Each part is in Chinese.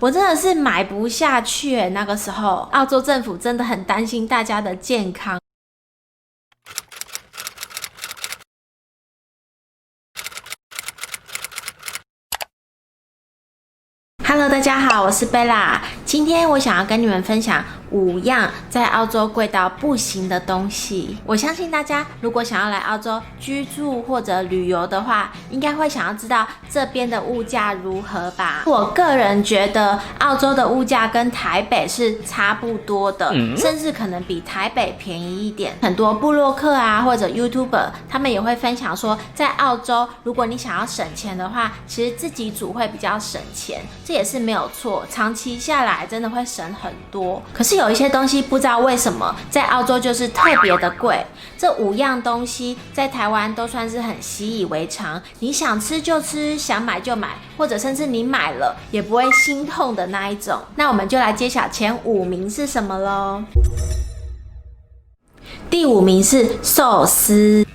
我真的是买不下去耶，那个时候澳洲政府真的很担心大家的健康。Hello， 大家好，我是贝拉。今天我想要跟你们分享5样在澳洲贵到不行的东西。我相信大家如果想要来澳洲居住或者旅游的话，应该会想要知道这边的物价如何吧。我个人觉得澳洲的物价跟台北是差不多的，甚至可能比台北便宜一点。很多部落客啊或者 YouTuber 他们也会分享说，在澳洲如果你想要省钱的话，其实自己煮会比较省钱，这也是没有错，长期下来真的会省很多。可是有一些东西不知道为什么在澳洲就是特别的贵。这5样东西在台湾都算是很习以为常，你想吃就吃，想买就买，或者甚至你买了也不会心痛的那一种。那我们就来揭晓前5名是什么咯。第5名是寿司。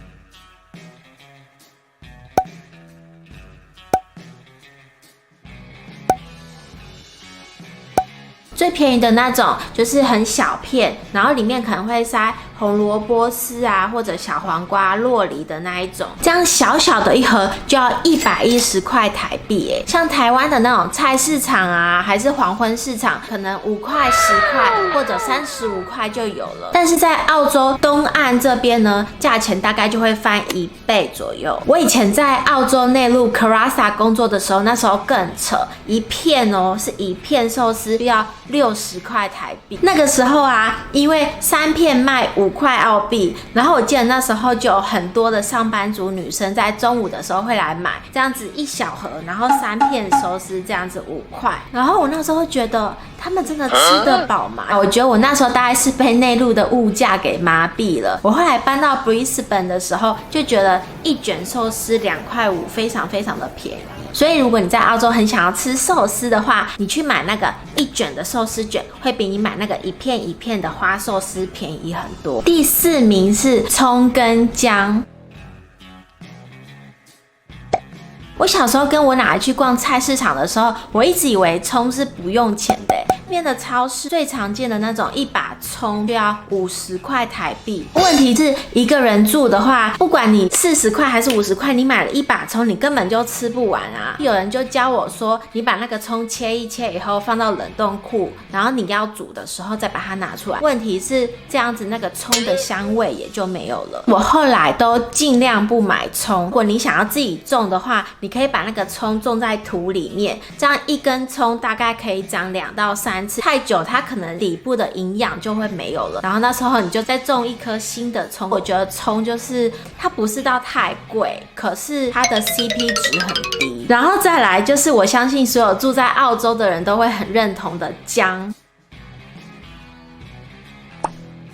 最便宜的那种就是很小片，然后里面可能会塞红萝卜丝啊，或者小黄瓜、酪梨的那一种，这样小小的一盒就要110块台币耶。像台湾的那种菜市场啊，还是黄昏市场，可能5块、10块或者35块就有了。但是在澳洲东岸这边呢，价钱大概就会翻1倍左右。我以前在澳洲内陆 Karasa 工作的时候，那时候更扯，一片是一片寿司就要60块台币。那个时候啊，因为3片卖5块澳币，然后我记得那时候就有很多的上班族女生在中午的时候会来买，这样子一小盒，然后3片寿司这样子5块。然后我那时候觉得他们真的吃得饱吗？我觉得我那时候大概是被内陆的物价给麻痹了。我后来搬到 Brisbane 的时候，就觉得一卷寿司2块5，非常非常的便宜。所以如果你在澳洲很想要吃寿司的话，你去买那个1卷的寿司卷，会比你买那个一片一片的花寿司便宜很多。第4名是葱跟姜。我小时候跟我奶奶去逛菜市场的时候，我一直以为葱是不用钱的。这边的超市最常见的那种一把葱就要50块台币。问题是一个人住的话，不管你40块还是50块，你买了一把葱，你根本就吃不完啊。有人就教我说，你把那个葱切一切以后放到冷冻库，然后你要煮的时候再把它拿出来。问题是这样子那个葱的香味也就没有了。我后来都尽量不买葱。如果你想要自己种的话，你可以把那个葱种在土里面，这样一根葱大概可以长2到3次，太久它可能底部的营养就会没有了。然后那时候你就再种一颗新的葱。我觉得葱就是它不是到太贵，可是它的 CP 值很低。然后再来就是我相信所有住在澳洲的人都会很认同的姜。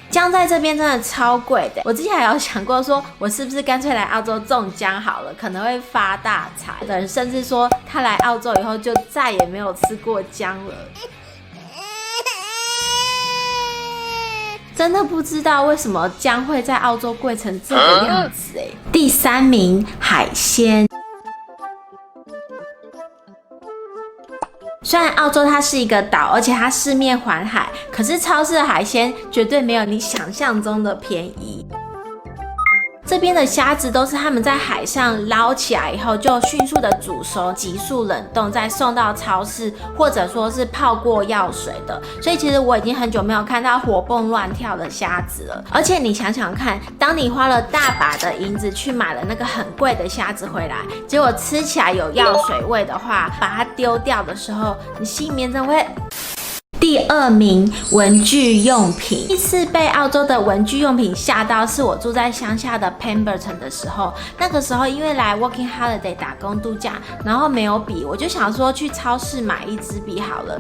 姜在这边真的超贵的，我之前还有想过说，我是不是干脆来澳洲种姜好了，可能会发大财。有的人甚至说，他来澳洲以后就再也没有吃过姜了。真的不知道为什么姜会在澳洲贵成这个样子耶。第3名，海鲜。虽然澳洲它是一个岛，而且它四面环海，可是超市的海鲜绝对没有你想象中的便宜。这边的虾子都是他们在海上捞起来以后，就迅速的煮熟，急速冷冻，再送到超市，或者说是泡过药水的。所以其实我已经很久没有看到活蹦乱跳的虾子了。而且你想想看，当你花了大把的银子去买了那个很贵的虾子回来，结果吃起来有药水味的话，把它丢掉的时候，你心里面真的会。第2名，文具用品。第一次被澳洲的文具用品吓到，是我住在乡下的 Pemberton 的时候。那个时候因为来 Working Holiday 打工度假，然后没有笔，我就想说去超市买一支笔好了。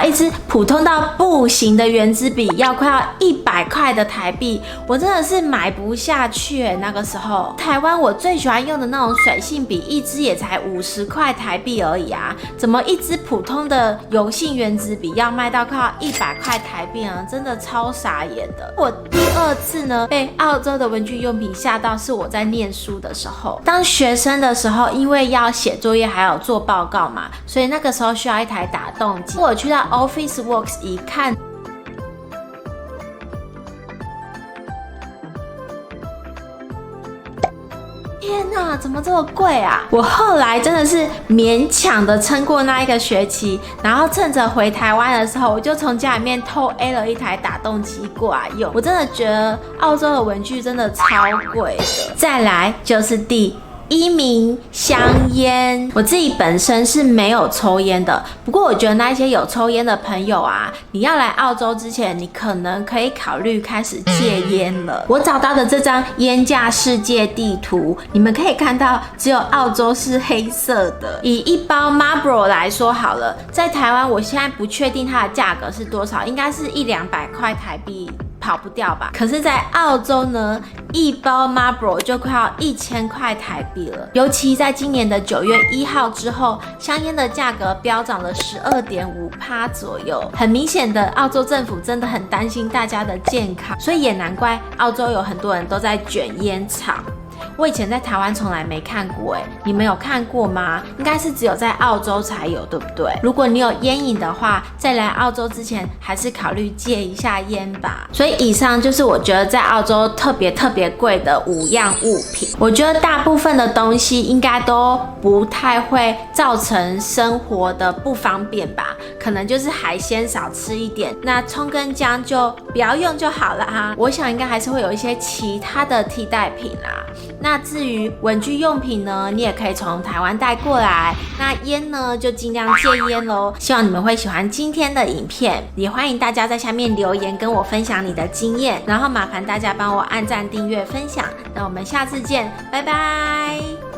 一支普通到不行的圆珠笔要快要100块的台币，我真的是买不下去那个时候台湾我最喜欢用的那种水性笔，一支也才50块台币而已啊，怎么一支普通的油性圆珠笔要卖到快要100块台币呢？真的超傻眼的。我第2次呢被澳洲的文具用品吓到，是我在念书的时候。当学生的时候，因为要写作业还有做报告嘛，所以那个时候需要一台打洞机。我去到 Officeworks 一看，天哪，怎么这么贵啊？我后来真的是勉强的撑过那一个学期，然后趁着回台湾的时候，我就从家里面偷 A 了一台打洞机过来用。我真的觉得澳洲的文具真的超贵的。再来就是第1名香烟，我自己本身是没有抽烟的，不过我觉得那些有抽烟的朋友啊，你要来澳洲之前，你可能可以考虑开始戒烟了。我找到的这张烟价世界地图，你们可以看到，只有澳洲是黑色的。以一包 Marlboro 来说好了，在台湾我现在不确定它的价格是多少，应该是100-200块台币。跑不掉吧？可是，在澳洲呢，一包 Marlboro 就快要1000块台币了。尤其在今年的9月1号之后，香烟的价格飙涨了12.5% 左右。很明显的，澳洲政府真的很担心大家的健康，所以也难怪澳洲有很多人都在卷烟草。我以前在台湾从来没看过你们有看过吗？应该是只有在澳洲才有，对不对？如果你有烟瘾的话，在来澳洲之前还是考虑戒一下烟吧。所以以上就是我觉得在澳洲特别贵的5样物品。我觉得大部分的东西应该都不太会造成生活的不方便吧，可能就是海鲜少吃一点，那葱跟姜就不要用就好了哈。我想应该还是会有一些其他的替代品啦。那至于文具用品呢，你也可以从台湾带过来。那烟呢，就尽量戒烟咯。希望你们会喜欢今天的影片，也欢迎大家在下面留言跟我分享你的经验，然后麻烦大家帮我按赞、订阅、分享。那我们下次见，拜拜。